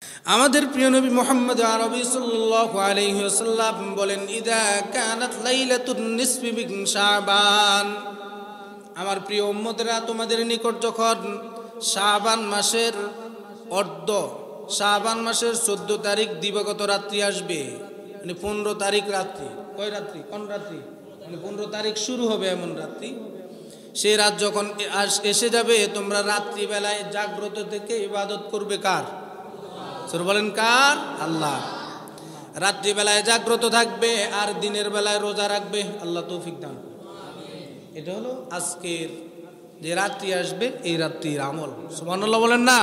আমাদের প্রিয় নবী মুহাম্মদ আরবি সাল্লাল্লাহু আলাইহি ওয়াসাল্লাম বলেন, ইদা কানাত লাইলাতুন নিসফি মিন শাবান, আমার প্রিয় উম্মতেরা, তোমাদের নিকট যখন শাবান মাসের অর্ধ, শাবান মাসের 14 তারিখ দিবাগত রাত্রি আসবে, মানে 15 তারিখ রাত্রি, কয় রাত্রি, কোন রাত্রি, মানে 15 তারিখ শুরু হবে এমন রাত্রি, সেই রাত যখন এসে যাবে, তোমরা রাত্রিবেলায় জাগ্রত থেকে ইবাদত করবে কার? সুর বলেন কার? আল্লাহ। রাত্রিবেলায় জাগ্রত থাকবে আর দিনের বেলায় রোজা রাখবে। আল্লাহ তৌফিক দান। এটা হলো আজকের যে রাত্রি আসবে এই রাত্রির আমল। সুবহানাল্লাহ বলেন না?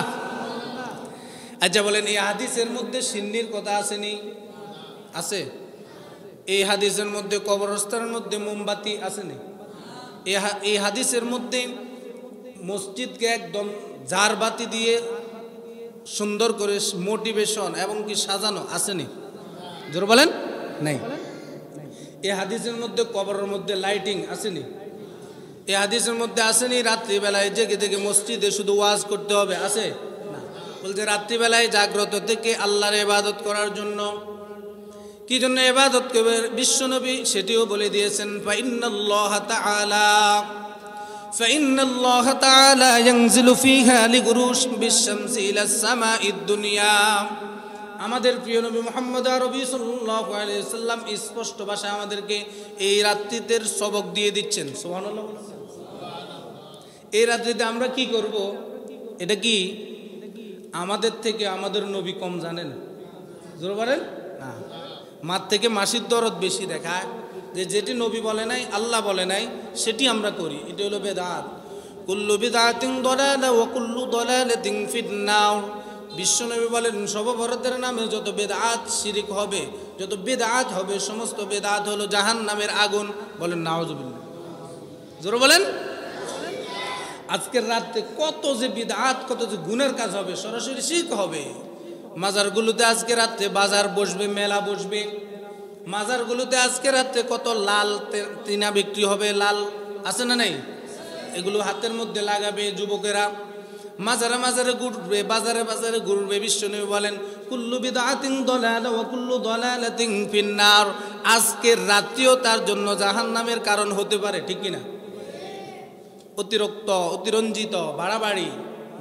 আচ্ছা বলেন, এই হাদিসের মধ্যে সিন্নির কথা আসেনি? আছে। এই হাদিসের মধ্যে কবরস্থানের মধ্যে মোমবাতি আসেনি? এই হাদিসের মধ্যে মসজিদকে একদম ঝাড়বাতি দিয়ে সুন্দর করে মোটিভেশন এবং কি সাজানো আসেনি? জোর বলেন নাই। এই হাদিসের মধ্যে কবরের মধ্যে লাইটিং আসেনি? এই হাদিসের মধ্যে আসেনি রাত্রিবেলায় জেগে থেকে মসজিদে শুধু ওয়াজ করতে হবে? আছে না? বলতে রাত্রিবেলায় জাগ্রত থেকে আল্লাহর ইবাদত করার জন্য। কি জন্য ইবাদত করবে বিশ্বনবী সেটিও বলে দিয়েছেন, فإن الله تعالى ينزل فيها لغروش بالشمس إلى السماء الدنيا। আমাদের প্রিয় নবী মুহাম্মদ আরবি সাল্লাল্লাহু আলাইহি ওয়াসাল্লাম স্পষ্ট ভাষায় আমাদেরকে এই রাত্রিতে সবক দিয়ে দিচ্ছেন। সুবহানাল্লাহ। এই রাত্রিতে আমরা কি করব? এটা কি আমাদের থেকে আমাদের নবী কম জানেন? জোরে বলেন না। মার থেকে মাসির দরদ বেশি দেখায়, যে যেটি নবী বলে নাই, আল্লাহ বলে নাই, সেটি আমরা করি। এটা হলো বেদাত। কুল্লু বিদআতিন দালালা ওয়া কুল্লু দালালাতিন ফিন্নার। বিশ্বনবী বলেন, সর্বভারতের নামে যত বেদাত শিরিক হবে, যত বেদাত হবে, সমস্ত বেদাত হলো জাহান্নামের আগুন। বলেন নাউজুবিল্লাহ। জোরে বলেন। আজকের রাতে কত যে বিদআত, কত যে গুনার কাজ হবে, সরাসরি শিরক হবে। মাজারগুলোতে আজকে রাতে বাজার বসবে, মেলা বসবে। মাজারগুলোতে আজকে রাতে কত লাল তিনা বিক্রি হবে, লাল আছে না নাই? এগুলো হাতের মধ্যে লাগাবে যুবকেরা, মাজারে মাজারে ঘুরবে, বাজারে বাজারে ঘুরবে। বিশ্বনবী বলেন, কুল্লু বিদআতিন দালালা ওয়া কুল্লু দালালাতিন ফিন্নার। আজকের রাত্রিও তার জন্য জাহান্নামের কারণ হতে পারে, ঠিক কিনা? অতিরিক্ত, অতিরঞ্জিত, বাড়াবাড়ি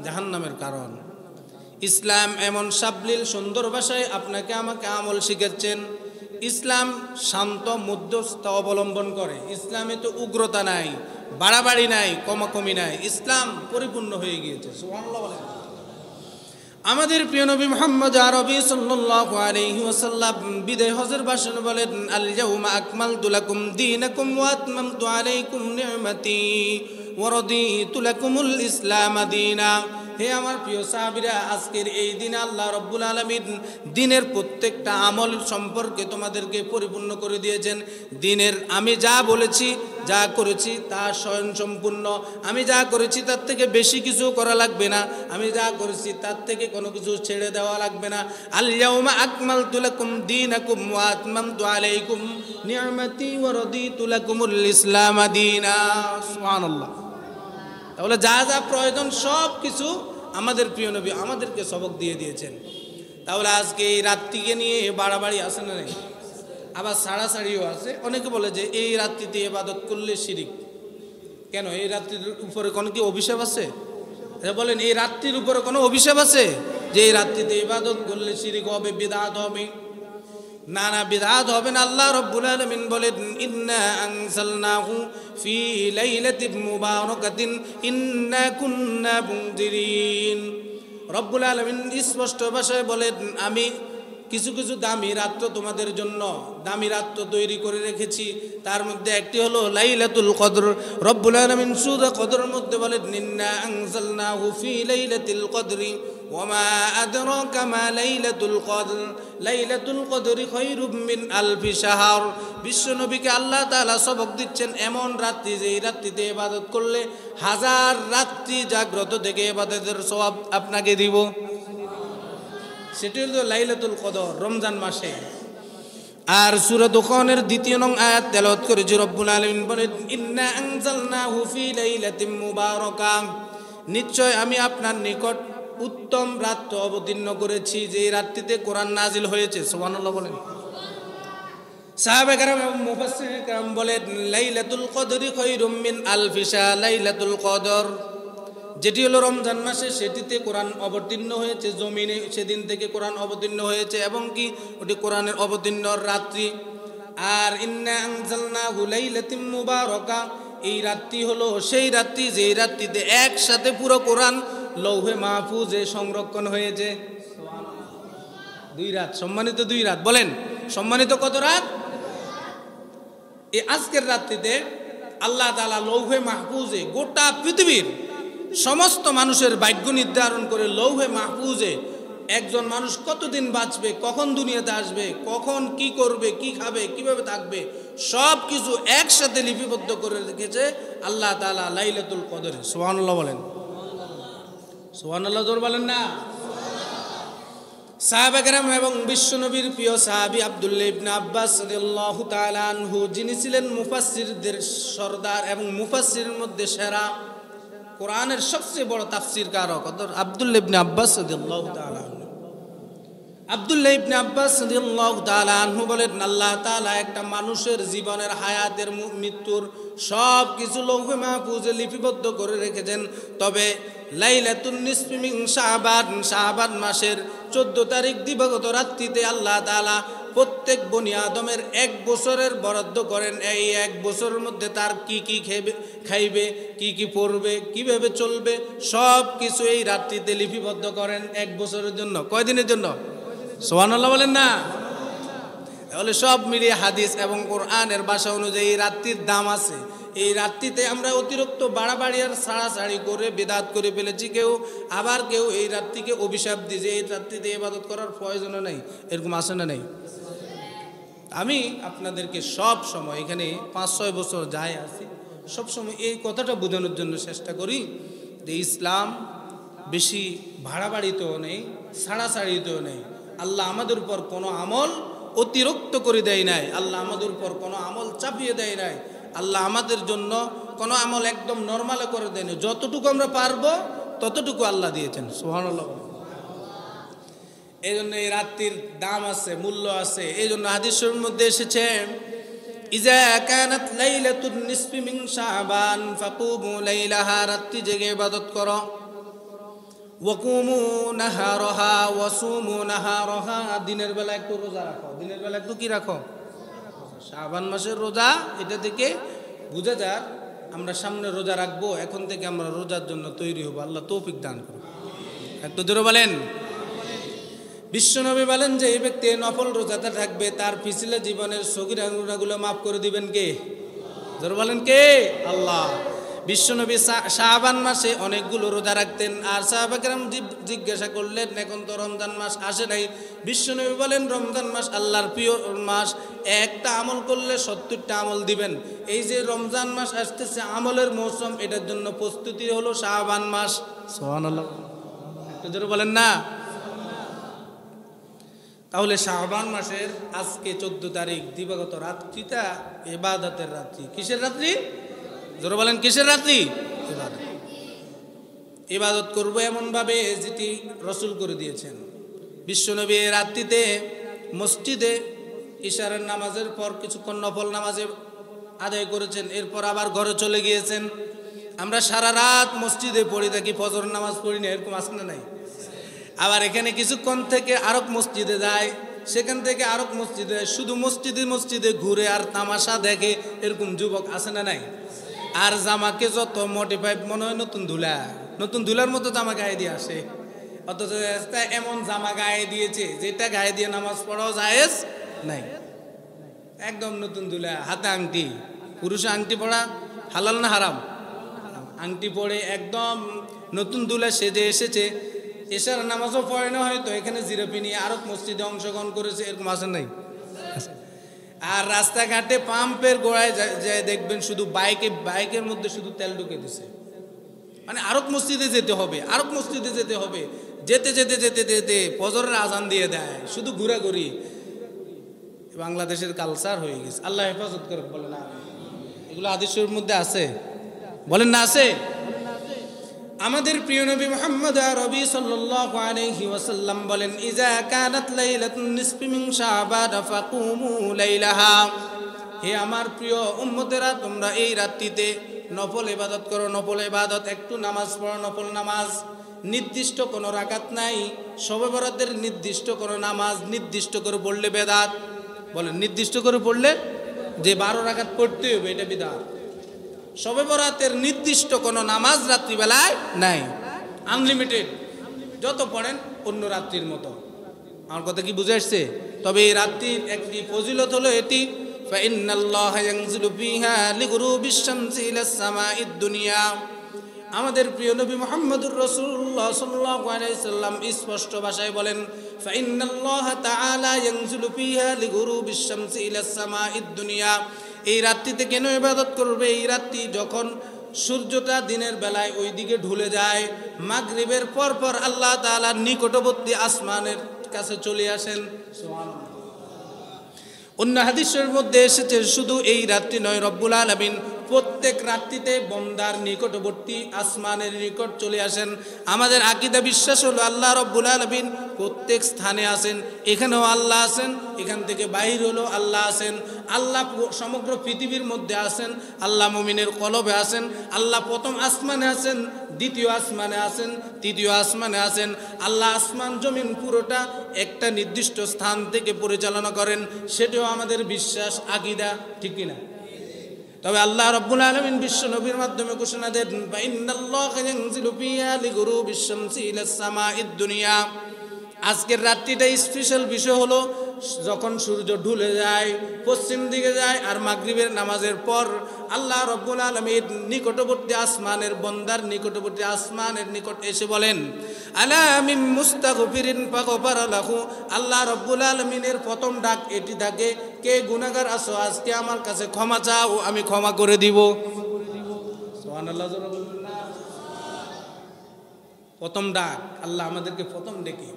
জাহান্নামের কারণ। ইসলাম এমন সাবলীল সুন্দর ভাষায় আপনাকে আমাকে আমল শিখাচ্ছেন। ইসলাম শান্ত মধ্যস্থ অবলম্বন করে। ইসলামে তো উগ্রতা নাই, বাড়াবাড়ি নাই, কমাকমি নাই। ইসলাম পরিপূর্ণ হয়ে গিয়েছে। সুবহানাল্লাহ বলেন। আমাদের প্রিয় নবী মুহাম্মদ আরবি সাল্লাল্লাহু আলাইহি ওয়াসাল্লাম বিদায় হজের ভাষণ বলেন, আল ইয়াউমা আকমালতু লাকুম দীনাকুম ওয়া আতমামতু আলাইকুম নি'মাতি ওয়া রাদিতু লাকুমুল ইসলাম দীনা। হে আমার প্রিয় সাহাবীরা, আজকের এই দিনে আল্লাহ রাব্বুল আলামিন দিনের প্রত্যেকটা আমল সম্পর্কে তোমাদেরকে পরিপূর্ণ করে দিয়েছেন। দিনের আমি যা বলেছি, যা করেছি তা স্বয়ংসম্পূর্ণ। আমি যা করেছি তার থেকে বেশি কিছু করা লাগবে না। আমি যা করেছি তার থেকে কোনো কিছু ছেড়ে দেওয়া লাগবে না। আল ইয়াউমা আকমালতু লাকুম দীনাকুম ওয়া আতমামতু আলাইকুম নি'মাতি ওয়া রাদিতু লাকুমুল ইসলাম দীনা। সুবহানাল্লাহ। তাহলে যা যা প্রয়োজন সব কিছু আমাদের প্রিয় নবী আমাদেরকে সবক দিয়ে দিয়েছেন। তাহলে আজকে এই রাত্রিকে নিয়ে বাড়াবাড়ি আছে না নেই? আবার ছাড়াছাড়িও আছে। অনেকে বলে যে এই রাত্রিতে ইবাদত করলে শিরিক। কেন? এই রাত্রির উপরে কোনো কি অভিশাপ আছে? বলেন, এই রাত্রির উপরে কোনো অভিশাপ আছে যে এই রাত্রিতে ইবাদত করলে শিরিক হবে, বিদআত হবে? না না, বিদআত হবে না। আল্লাহ রাব্বুল আলামিন বলেন, ইন্না আনজালনাহু ফি লাইলাতিন মুবারাকাতিন ইন্না কুন্না মুনজিরিন। রব্বুল আলামিন স্পষ্ট ভাষায় বলেন, আমি কিছু কিছু দামি রাত্র তোমাদের জন্য দামি রাত্র তৈরি করে রেখেছি। তার মধ্যে একটি হলো লাইলাতুল কদর। রব্বুল আলামিন সূরা কদরের মধ্যে বলেন, ইন্না আনজালনাহু ফি লাইলাতিল কদরি ওয়া মা আদরাকা মা লাইলাতুল কদর লাইলাতুল কদরি খায়রুম মিন আলফি শাহর। বিশ্বনবীকে আল্লাহ তাআলা সবক দিচ্ছেন এমন রাত্রি, যে এই রাত্রিতে ইবাদত করলে হাজার রাত্রি জাগ্রত থেকে ইবাদতের সওয়াব আপনাকে দিব। সেটি হলো লাইলাতুল কদর, রমজান মাসে। আর সূরা দুখানের 2 নং আয়াত তেলাওয়াত করেছি। রব্বুল আলামিন বলেন, ইন্না আনজালনাহু ফি লাইলাতিন মুবারাকা। নিশ্চয় আমি আপনার নিকট উত্তম রাত্র অবতীর্ণ করেছি, যে রাত্রিতে কোরআন নাজিল হয়েছে। সুবহানাল্লাহ বলেন। সাহাবা কেরাম এবং মুফাসসির কেরাম বলেন, লাইলাতুল কদরি খায়রুম মিন আলফি শাহর, লাইলাতুল কদর যেটি হলো রমজান মাসে, সেটিতে কোরআন অবতীর্ণ হয়েছে, জমিনে সেদিন থেকে কোরআন অবতীর্ণ হয়েছে, এবং কি ওটি কোরআনের অবতীর্ণ রাত্রি। আর ইন্না আনজালনাহু লাইলাতিম মুবারাকা, এই রাত্রি হলো সেই রাত্রি যেই রাত্রিতে একসাথে পুরো কোরআন লৌহে মাহফুজে সংরক্ষণ হয়েছে। দুই রাত, সম্মানিত দুই রাত। বলেন সম্মানিত কত রাত? এই আজকের রাত্রিতে আল্লাহ তাআলা লৌহে মাহফুজে গোটা পৃথিবীর সমস্ত মানুষের ভাগ্য নির্ধারণ করে লৌহে মাহফুজে একজন মানুষ কতদিন বাঁচবে, কখন দুনিয়াতে আসবে, কখন কি করবে, কি খাবে, কিভাবে থাকবে, সব কিছু একসাথে লিপিবদ্ধ করে রেখেছে আল্লাহ তাআলা লাইলাতুল কদরে। সুবহানাল্লাহ বলেন। সুবহানাল্লাহ জোর বলেন না। সাহাবা কেরাম এবং বিশ্বনবীর প্রিয় সাহাবী আব্দুল্লাহ ইবনে আব্বাস রাদিয়াল্লাহু তাআলা আনহু, যিনি ছিলেন মুফাসসিরদের সরদার এবং মুফাসসিরের মধ্যে সেরা, কোরআনের সবচেয়ে বড় তাফসীর কারক আব্দুল্লাহ ইবনে আব্বাস রাদিয়াল্লাহু তাআলা আনহু। আব্দুল্লাহ ইবনে আব্বাস রাদিয়াল্লাহু তাআলা আনহু বলেন, আল্লাহ তাআলা একটা মানুষের জীবনের, হায়াতের, মৃত্যুর সব কিছু লৌহে মাহফুজে লিপিবদ্ধ করে রেখেছেন। তবে লাইলাতুন নিসফি মিন শাবান, শাবান মাসের 14 তারিখ দিবাগত রাত্রিতে আল্লাহ তাআলা প্রত্যেক বনি আদমের 1 বছরের বরাদ্দ করেন। এই 1 বছরের মধ্যে তার কি কি খাইবে, কি কি পড়বে, কিভাবে চলবে, সব কিছু এই রাত্রিতে লিপিবদ্ধ করেন 1 বছরের জন্য। কয়দিনের জন্য? সুবহানাল্লাহ বলেন না। তাহলে সব মিলিয়ে হাদিস এবং কোরআনের ভাষা অনুযায়ী রাত্রির দাম আছে। এই রাত্রিতে আমরা অতিরিক্ত বাড়াবাড়ি আর ছাড়াছাড়ি করে বিদআত করে ফেলেছি কেউ, আবার কেউ এই রাত্রিকে অভিশাপ দিয়ে যে এই রাত্রিতে ইবাদত করার প্রয়োজন নেই, এরকম আছে না নেই? আমি আপনাদেরকে সব সময় এখানে 5-6 বছর যাই আছি, সব সময় এই কথাটা বোঝানোর জন্য চেষ্টা করি যে ইসলাম বেশি বাড়াবাড়িতেও নেই, ছাড়াছাড়িতেও নেই। আল্লাহ আমাদের উপর কোনো আমল অতিরিক্ত করে দেয় নাই, আল্লাহ আমাদের উপর কোনো আমল চাপিয়ে দেয় নাই, আল্লাহ আমাদের জন্য কোনো আমল একদম নরমালে করে দেয়নি। যতটুকু আমরা পারবো ততটুকু আল্লাহ দিয়েছেন। সুবহানাল্লাহ। এই জন্য এই রাত্রির দাম আছে, মূল্য আছে। এই জন্য হাদিসের মধ্যে এসেছে, ইজা কানাত লাইলাতুন নিসফি মিন শাবান ফাকুমু লাইলাহা, রাত্রি জেগে ইবাদত করো, ওয়াকুমু নাহারাহা ওয়াসুমু নাহারাহা, দিনের বেলা একটু রোজা রাখো। দিনের বেলা একটু কি রাখো? শাবান মাসের রোজা। এটা থেকে বুঝা যায় আমরা সামনে রোজা রাখবো, এখন থেকে আমরা রোজার জন্য তৈরি হবো। আল্লাহ তৌফিক দান করুন। একটু জোরে বলেন। বিশ্বনবী বলেন যে এই ব্যক্তি নফল রোজাতে থাকবে, তার পিছলে জীবনের সগীরা গুনাহগুলো মাফ করে দিবেন কে? জোরে বলেন কে? আল্লাহ। বিশ্বনবী শাবান মাসে অনেকগুলো রোজা রাখতেন। আর সাহাবা কেরাম জিজ্ঞাসা করলেন, এখন তো রমজান মাস আসে নাই। বিশ্বনবী বলেন, রমজান মাস আল্লাহর প্রিয় মাস, একটা আমল করলে 70টা আমল দিবেন। এই যে রমজান মাস আসতেছে, আমলের মৌসুম, এটার জন্য প্রস্তুতি হলো শাবান মাস। সুবহানাল্লাহ। একটু জোরে বলেন না। তাহলে শাবান মাসের আজকে 14 তারিখ দিবাগত রাত্রিটা ইবাদতের রাত্রি। কিসের রাত্রি? জোরে বলেন কিসের রাত্রি? ইবাদত করবো এমনভাবে যেটি রসুল করে দিয়েছেন। বিশ্বনবী রাত্রিতে মসজিদে ইশারের নামাজের পর কিছুক্ষণ নফল নামাজে আদায় করেছেন, এরপর আবার ঘরে চলে গিয়েছেন। আমরা সারা রাত মসজিদে পড়ি থাকি, ফজর নামাজ পড়ি না, এরকম আসে না নাই? আবার এখানে কিছুক্ষণ থেকে আরেক মসজিদে যায়, সেখান থেকে আরেক মসজিদে, শুধু মসজিদে মসজিদে ঘুরে আর তামাশা দেখে, এরকম যুবক আছে না নাই? আর জামাকে যত মডিফাই মনে হয় নতুন ধুলা, নতুন ধুলার মতো জামা গায়ে দিয়ে আসে, অথচ এমন জামা গায়ে দিয়েছে যেটা গায়ে দিয়ে নামাজ পড়াও জায়েজ নাই। একদম নতুন ধুলা, হাতে আংটি। পুরুষে আংটি পড়া হালাল না হারাম? আংটি পরে একদম নতুন ধুলা সেজে এসেছে, এশার নামাজও পড়ে না, হয়তো এখানে জিরাপি নিয়ে আরেক মসজিদে অংশগ্রহণ করেছে, এরকম আসে নাই? আর রাস্তাঘাটে পাম্পের গোড়ায় যায় দেখবেন শুধু বাইকের মধ্যে শুধু তেল ঢুকে দিছে, মানে আরেক মসজিদে যেতে হবে, আরেক মসজিদে যেতে হবে, যেতে যেতে যেতে যেতে ফজরের আজান দিয়ে দেয়, শুধু ঘোরাঘুরি। বাংলাদেশের কালচার হয়ে গেছে। আল্লাহ হেফাজত করে। বলে না, এগুলো হাদিসের মধ্যে আছে, বলেন না আছে? আমাদের প্রিয় নবী মুহাম্মদ আরবি সাল্লাল্লাহু আলাইহি ওয়াসাল্লাম বলেন, ইজা কানাত লাইলাতুন নিসফি মিন শাবান ফাকুমু লাইলাহা। হে আমার প্রিয় উম্মতেরা, তোমরা এই রাত্রিতে নফল ইবাদত করো। নফল ইবাদত, একটু নামাজ পড়ো, নফল নামাজ। নির্দিষ্ট কোনো রাকাত নাই। শবে বরাতের নির্দিষ্ট কোনো নামাজ নির্দিষ্ট করে পড়লে বেদাত। বলেন, নির্দিষ্ট করে পড়লে যে 12 রাকাত পড়তে হবে, এটা বিদআত। শবে বরাতের নির্দিষ্ট কোনো নামাজ রাত্রিবেলায় নাই, আনলিমিটেড, যত পড়েন অন্য রাত্রির মতো। আমার কথা কি বুঝে আসছে? তবে এই রাত্রির একটি ফজিলত হলো এটি, ফাইন্নাল্লাহা ইয়ানজিলু ফিহা লিগুরুবিশ শামসি ইলাস সামাঈদ দুনিয়া। আমাদের প্রিয় নবী মুহাম্মদুর রাসূলুল্লাহ সাল্লাল্লাহু আলাইহি সাল্লাম স্পষ্ট ভাষায় বলেন, ফাইন্নাল্লাহা তাআলা ইয়ানজিলু ফিহা লিগুরুবিশ শামসি ইলাস সামাঈদ দুনিয়া। এই রাত্রিতে কেন ইবাদত করবে? এই রাত্রি যখন সূর্যটা দিনের বেলায় ওই দিকে ঢুলে যায়, মাগরিবের পর পর আল্লাহ তাআলার নিকটবর্তী আসমানের কাছে চলে আসেন। সুবহানাল্লাহ। অন্য হাদিসের মধ্যে এসেছে, শুধু এই রাত্রি নয়, রব্বুল আলামিন প্রত্যেক রাত্রিতে বন্দার নিকটবর্তী আসমানের নিকট চলে আসেন। আমাদের আকীদা বিশ্বাস হলো আল্লাহ রব্বুল আলামিন প্রত্যেক স্থানে আছেন। এখানেও আল্লাহ আছেন, এখান থেকে বাহির হলো আল্লাহ আছেন। আল্লাহ সমগ্র পৃথিবীর মধ্যে আছেন। আল্লাহ মুমিনের কলবে আছেন। আল্লাহ প্রথম আসমানে আছেন, দ্বিতীয় আসমানে আছেন, তৃতীয় আসমানে আছেন। আল্লাহ আসমান জমিন পুরোটা একটা নির্দিষ্ট স্থান থেকে পরিচালনা করেন। সেটাও আমাদের বিশ্বাস, আকীদা, ঠিক কিনা? তবে আল্লাহ রাব্বুল আলামিন বিশ্ব নবীর মাধ্যমে ঘোষণা দেন, ইন্নাল্লাহা ইয়ানজিলু ফিহা লিগুরুবিশ শামসি ইলাস সামাঈদ দুনিয়া। আজকের রাত্রিটা স্পেশাল বিষয় হলো যখন সূর্য ঢুলে যায়, পশ্চিম দিকে যায়, আর মাগরিবের নামাজের পর আল্লাহ রাব্বুল আলামিন নিকটবর্তী আসমানের বন্দার নিকটবর্তী আসমানের নিকট এসে বলেন, আলা মিন মুস্তাগফিরিন ফাগফারা লাহু। আল্লাহ রাব্বুল আলামিনের প্রথম ডাক এটি থাকে, কে গুনাহগার আছো আজকে আমার কাছে ক্ষমা চাও, আমি ক্ষমা করে দিব। সুবহানাল্লাহ। প্রথম ডাক, আল্লাহ আমাদেরকে প্রথম ডেকে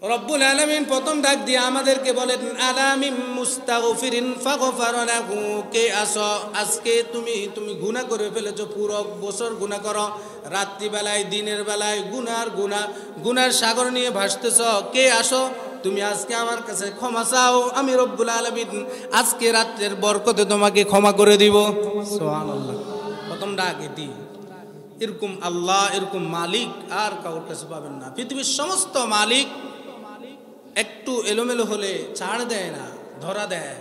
রব্বুল আলামিন প্রথম ডাক দিয়ে আমাদেরকে বলেন, আলা মিন মুস্তাগফিরিন ফাগফারা লাহু। কে আসো আজকে তুমি গুনাহ করে ফেলেছো, পুরো বছর গুনাহ করো, রাত্রিবেলায় দিনের বেলায় গুনার সাগর নিয়ে ভাসতেছ। কে আসো তুমি আজকে আমার কাছে ক্ষমা চাও, আমি রব্বুল আলামিন আজকে রাতের বরকতে তোমাকে ক্ষমা করে দিব। সুবহানাল্লাহ। প্রথম ডাক এটি। এরকম আল্লাহ, এরকম মালিক আর কারোর কাছে পাবেন না। পৃথিবীর সমস্ত মালিক একটু এলোমেলো হলে ছাড় দেয় না, ধরা দেয়।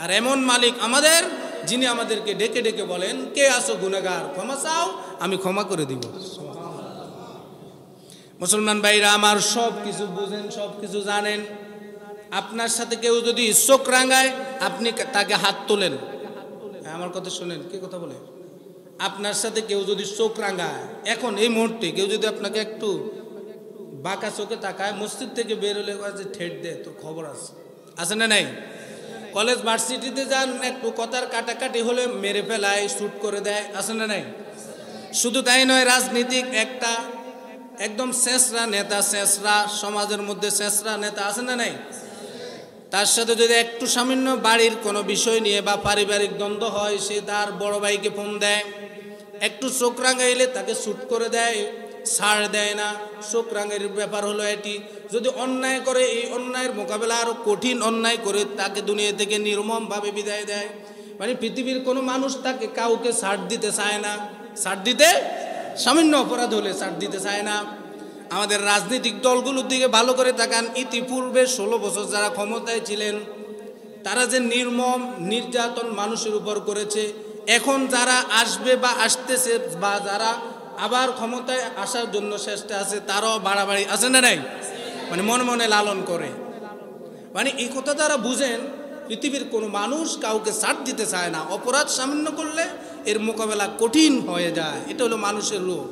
আর এমন মালিক আমাদের, যিনি আমাদেরকে ডেকে ডেকে বলেন, কে আসো গুনাহগার, ক্ষমা চাও, আমি ক্ষমা করে দিব। মুসলমান ভাইরা আমার, সব কিছু বুঝেন, সব কিছু জানেন। আপনার সাথে কেউ যদি চোখ রাঙায়, আপনি তাকে হাত তোলেন। আমার কথা শুনেন, কে কথা বলে? আপনার সাথে কেউ যদি চোখ রাঙায়, এখন এই মুহূর্তে কেউ যদি আপনাকে একটু বাঁকা চোখে তাকায়, মসজিদ থেকে বের হলে ঠেট দেয়, তোর খবর আছে না নাই? কলেজ ভার্সিটিতে যান, একটু কথার কাটাকাটি হলে মেরে ফেলায়, শুট করে দেয়, আছে না নাই? শুধু তাই নয়, রাজনীতিক একটা একদম শেষরা নেতা, শেষরা সমাজের মধ্যে শেষরা নেতা, আছে না নাই? তার সাথে যদি একটু সামান্য বাড়ির কোনো বিষয় নিয়ে বা পারিবারিক দ্বন্দ্ব হয়, সে তার বড় ভাইকে ফোন দেয়। একটু চোখ রাঙাইলে তাকে শুট করে দেয়, ছাড় দেয় না। চোখ রাঙের ব্যাপার হলো এটি। যদি অন্যায় করে, এই অন্যায়ের মোকাবেলা আরো কঠিন অন্যায় করে তাকে দুনিয়া থেকে নির্মমভাবে বিদায় দেয়। মানে পৃথিবীর কোনো মানুষ তাকে কাউকে ছাড় দিতে চায় না, ছাড় দিতে, সামান্য অপরাধ হলে ছাড় দিতে চায় না। আমাদের রাজনৈতিক দলগুলোর দিকে ভালো করে তাকান। ইতিপূর্বে 16 বছর যারা ক্ষমতায় ছিলেন, তারা যে নির্মম নির্যাতন মানুষের উপর করেছে, এখন যারা আসবে বা আসতেছে বা যারা আবার ক্ষমতায় আসার জন্য চেষ্টা আছে, তারাও বাড়াবাড়ি, আছে না নাই? মানে মনে মনে লালন করে। মানে এই কথা তারা বুঝেন, পৃথিবীর কোনো মানুষ কাউকে ছাড় দিতে চায় না। অপরাধ সামান্য করলে এর মোকাবেলা কঠিন হয়ে যায়। এটা হলো মানুষের রূপ।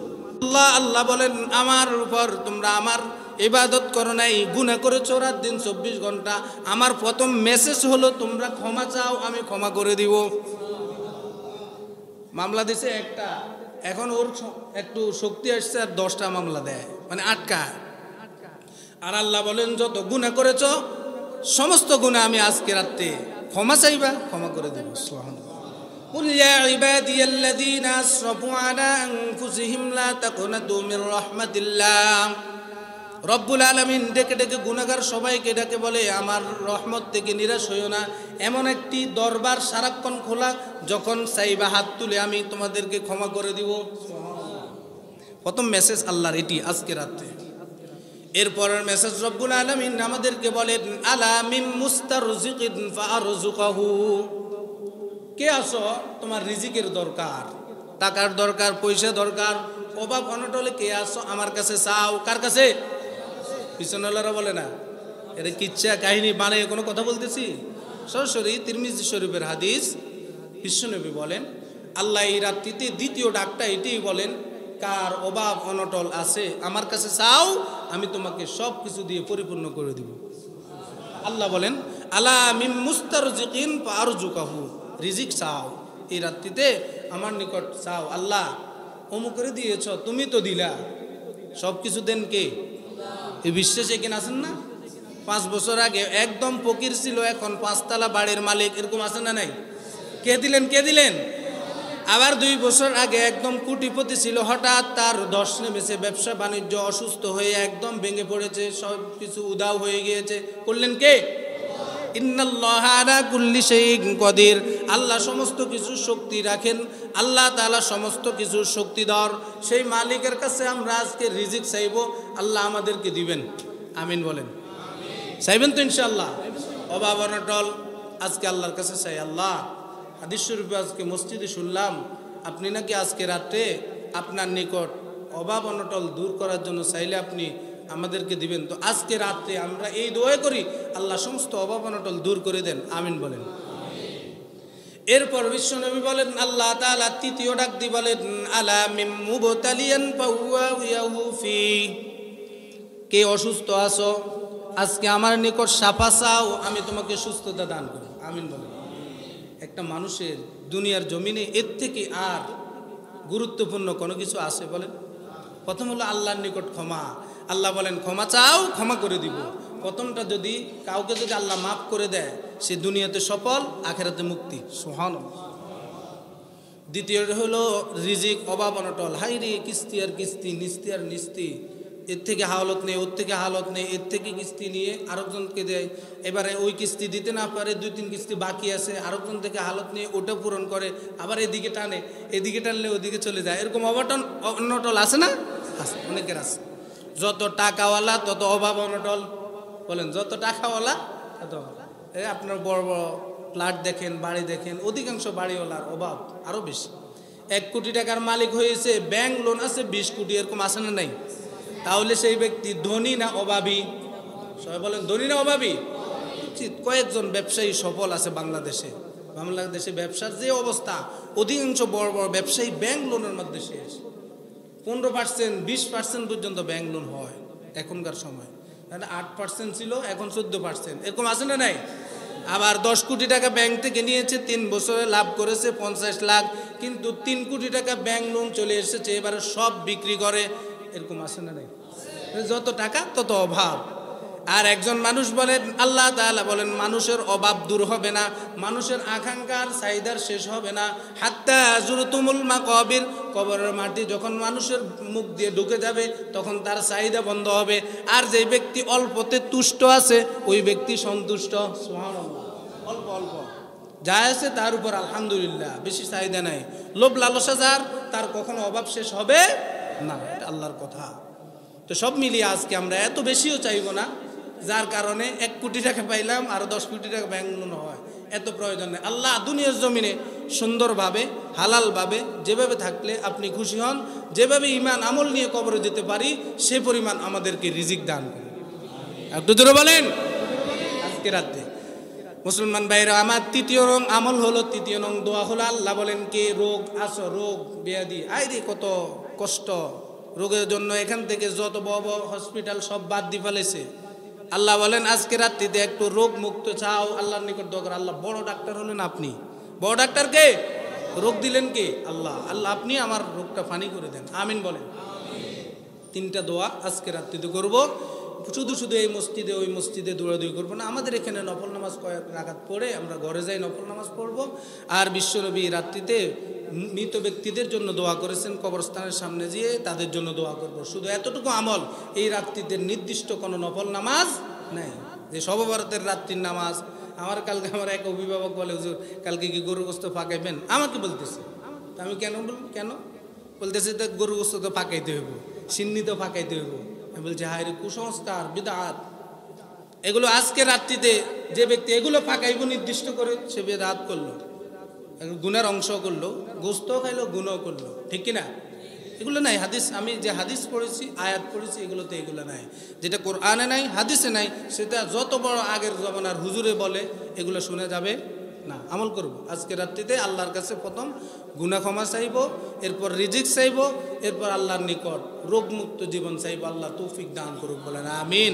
আল্লাহ বলেন, আমার উপর তোমরা আমার ইবাদত করো নাই, গুনাহ করেছো রাত দিন 24 ঘন্টা। আমার প্রথম মেসেজ হলো তোমরা ক্ষমা চাও, আমি ক্ষমা করে দিব। মামলা দিছে একটা, এখন ওর একটু শক্তি আসছে আর 10টা মামলা দেয়, মানে আটকায়। আর আল্লাহ বলেন, যত গুনাহ করেছো সমস্ত গুনাহ আমি আজকে রাতে ক্ষমা চাইবা, ক্ষমা করে দেব। সুবহানাল্লাহ। কুল ইয়া ইবাদিয়াল্লাযীনা আসরাফু আলা আনফুসিহিম লা তাকনাতু মির রাহমাতিল্লাহ। রব্বুল আলামিন ডেকে ডেকে গুনাহগার সবাইকে ডাকে বলে, আমার রহমত থেকে নিরাশ হইও না। এমন একটি দরবার সারাক্ষণ খোলা, যখন চাইবা হাত তুলে আমি তোমাদেরকে ক্ষমা করে দিব। প্রথম মেসেজ আল্লাহর এটি আজকে রাতে। এরপরের মেসেজ রব্বুল আলামিন আমাদেরকে বলেন, আলা মিন মুস্তারজিকিন ফারজুকাহু। কে আসো তোমার রিজিকের দরকার, টাকার দরকার, পয়সা দরকার, অভাব অনটলে কে আসো আমার কাছে চাও। কার কাছে? পিছনেলারা বলে না, এটা কিচ্ছা কাহিনী বানিয়ে কোনো কথা বলতেছি। সরাসরি তিরমিজি শরীফের হাদিস। বিশ্বনবী বলেন, আল্লাহ এই রাত্রিতে দ্বিতীয় ডাকটা এটাই বলেন, কার অভাব অনটল আছে আমার কাছে চাও, আমি তোমাকে সব কিছু দিয়ে পরিপূর্ণ করে দিব। আল্লাহ বলেন, আলা মিন মুস্তারজিকিন ফারজুকাহু। রিজিক চাও এই রাত্রিতে আমার নিকট চাও। আল্লাহ অমুক করে দিয়েছ, তুমি তো দিলা, সব কিছু দেন কে? এই বিশ্বাসে কিনা আছেন না? 5 বছর আগে একদম ফকির ছিল, এখন 5 তলা বাড়ির মালিক, এরকম আছেন না নাই? কে দিলেন? কে দিলেন? আবার 2 বছর আগে একদম কোটিপতি ছিল, হঠাৎ তার ধস নেমেছে, ব্যবসা বাণিজ্য অসুস্থ হয়ে একদম ভেঙে পড়েছে, সব কিছু উদাও হয়ে গিয়েছে। করলেন কে? ইন্নাল্লাহা আলা কুল্লি শাইইন কদির। আল্লাহ সমস্ত কিছু শক্তি রাখেন, আল্লাহ তাআলা সমস্ত কিছু শক্তিধর। সেই মালিকের কাছে আমরা আজকে রিজিক চাইবো, আল্লাহ আমাদেরকে দিবেন। আমিন বলেন। চাইবেন তো ইনশাআল্লাহ? অভাব অনটল আজকে আল্লাহর কাছে চাই। আল্লাহ, হাদিস শরীফে আজকে মসজিদে শুনলাম, আপনি নাকি আজকে রাতে আপনার নিকট অভাব অনটল দূর করার জন্য চাইলে আপনি আমাদেরকে দিবেন। তো আজকে রাতে আমরা এই দোয়া করি, আল্লাহ সমস্ত অভাব অনটল দূর করে দেন। আমিন বলেন। এরপর বিশ্বনবী বলেন, আল্লাহ তাআলা তৃতীয় ডাক দিয়ে বলেন, আলা মিন মুবতালিয়ান ফাহুয়াহু ফি। কে অসুস্থ আছো আজকে আমার নিকট শাফা চাও, আমি তোমাকে সুস্থতা দান করব। আমিন বলেন। একটা মানুষের দুনিয়ার জমিনে এর থেকে আর গুরুত্বপূর্ণ কোনো কিছু আছে বলেন? প্রথম হলো আল্লাহর নিকট ক্ষমা। আল্লাহ বলেন, ক্ষমা চাও, ক্ষমা করে দিব। প্রথমটা যদি কাউকে যদি আল্লাহ মাফ করে দেয়, সে দুনিয়াতে সফল, আখেরাতে মুক্তি। সুবহানাল্লাহ। দ্বিতীয়টা হলো রিজিক, অভাব অনটল। হাই রে, কিস্তি আর কিস্তি, নিস্তি আর নিস্তি, এর থেকে হাওলত নেই, ওর থেকে হাওলত নেই, এর থেকে কিস্তি নিয়ে আরেকজনকে দেয়। এবারে ওই কিস্তি দিতে না পারে, 2-3 কিস্তি বাকি আছে, আরেকজন থেকে হালত নিয়ে ওটা পূরণ করে, আবার এদিকে টানে, এদিকে টানলে ওদিকে চলে যায়। এরকম অভাটন অনটল আছে না? আছে, অনেকের আছে। যত টাকাওয়ালা তত অভাব অনটল। বলেন, যত টাকাওয়ালা তত আপনার বড় বড় ফ্ল্যাট দেখেন, বাড়ি দেখেন, অধিকাংশ বাড়িওয়ালার অভাব আরও বেশি। 1 কোটি টাকার মালিক হয়েছে, ব্যাংক লোন আছে 20 কোটি, এরকম আছে না নাই? তাহলে সেই ব্যক্তি ধনী না অভাবী? সবাই বলেন, ধনী না অভাবী? কয়েকজন ব্যবসায়ী সফল আছে বাংলাদেশে। বাংলাদেশে ব্যবসার যে অবস্থা, অধিকাংশ বড় বড় ব্যবসায়ী ব্যাংক লোনের মধ্যে শেষ। 15%, 20% পর্যন্ত ব্যাংক লোন হয় এখনকার সময়। 8% ছিল, এখন 14%, এরকম আছে না নাই? আবার 10 কোটি টাকা ব্যাংক থেকে নিয়েছে, 3 বছরে লাভ করেছে 50 লাখ, কিন্তু 3 কোটি টাকা ব্যাংক লোন চলে এসেছে, এবারে সব বিক্রি করে। এরকম আছে না নাই? যত টাকা তত অভাব। আর একজন মানুষ বলেন, আল্লাহ তাআলা বলেন, মানুষের অভাব দূর হবে না, মানুষের আকাঙ্ক্ষার চাহিদার শেষ হবে না। হাত্তা যুরতুমুল মাকাবির, কবরের মাটি যখন মানুষের মুখ দিয়ে ঢুকে যাবে, তখন তার চাহিদা বন্ধ হবে। আর যে ব্যক্তি অল্পতে তুষ্ট আছে, ওই ব্যক্তি সন্তুষ্ট। সুবহানাল্লাহ। অল্প অল্প যা আছে তার উপর আলহামদুলিল্লাহ, বেশি চাহিদা নাই। লোভ লালসা যার, তার কখনো অভাব শেষ হবে না, এটা আল্লাহর কথা। তো সব মিলিয়ে আজকে আমরা এত বেশিও চাইব না, যার কারণে 1 কোটি টাকা পাইলাম আর 10 কোটি টাকা ব্যাংক লোন হয়, এত প্রয়োজন নেই। আল্লাহ দুনিয়ার জমিনে সুন্দরভাবে, হালালভাবে যেভাবে থাকলে আপনি খুশি হন, যেভাবে ঈমান আমল নিয়ে কবরে যেতে পারি, সে পরিমাণ আমাদেরকে রিজিক দান করুন। একটু জোরে বলেন। আজকে রাতে মুসলমান ভাইরা আমার, তৃতীয় নং আমল হলো, তৃতীয় নং দোয়া হলো, আল্লাহ বলেন, কে রোগ আসো, রোগ ব্যাধি, আইরে কত কষ্ট, রোগের জন্য এখান থেকে যত বড় বড় হসপিটাল সব বাদ দিয়ে ফেলেছে। আল্লাহ বলেন, আজকে রাত্রিতে একটু রোগ মুক্ত চাও, আল্লাহর নিকট দোয়া করো। আল্লাহ বড় ডাক্তার হলেন আপনি, বড় ডাক্তার কে? রোগ দিলেন কে? আল্লাহ। আল্লাহ আপনি আমার রোগটা ফানি করে দেন। আমিন বলেন। 3টা দোয়া আজকে রাত্রিতে করব। শুধু শুধু এই মসজিদে ওই মসজিদে দৌড়াদৌড়ি করবো না। আমাদের এখানে নফল নামাজ কয়েক রাকাত পড়ে আমরা ঘরে যাই, নফল নামাজ পড়বো। আর বিশ্বনবী রাত্রিতে মৃত ব্যক্তিদের জন্য দোয়া করেছেন, কবরস্থানের সামনে যেয়ে তাদের জন্য দোয়া করব। শুধু এতটুকু আমল। এই রাত্রিতে নির্দিষ্ট কোনো নফল নামাজ নেই, যে শবে বরাতের রাত্রির নামাজ। কালকে আমার এক অভিভাবক বলে, হুজুর কালকে কি গরু গোস্ত পাকাইবেন? আমাকে বলতেছে। আমি কেন কেন বলতেছে, তো গরু গোস্ত তো পাকাইতে হইব, সিন্নি তো পাকাইতে হইব। আমি বলছি, হায় রে কুসংস্কার, বিদআত। এগুলো আজকে রাত্রিতে যে ব্যক্তি এগুলো পাকাইব নির্দিষ্ট করে, সে বিদআত করলো, গুনার অংশ করলো, গোস্ত খাইলো, গুনাও করলো, ঠিক কিনা? এগুলো নাই। হাদিস, আমি যে হাদিস পড়েছি, আয়াত পড়েছি, এগুলোতে এগুলো নাই। যেটা কোরআনে নাই, হাদিসে নাই, সেটা যত বড় আগের জমানার হুজুরে বলে, এগুলো শুনে যাবে না। আমল করব আজকে রাত্রিতে। আল্লাহর কাছে প্রথম গুনাহ ক্ষমা চাইব, এরপর রিজিক চাইব, এরপর আল্লাহর নিকট রোগমুক্ত জীবন চাইব। আল্লাহ তৌফিক দান করুক, বলেন আমিন।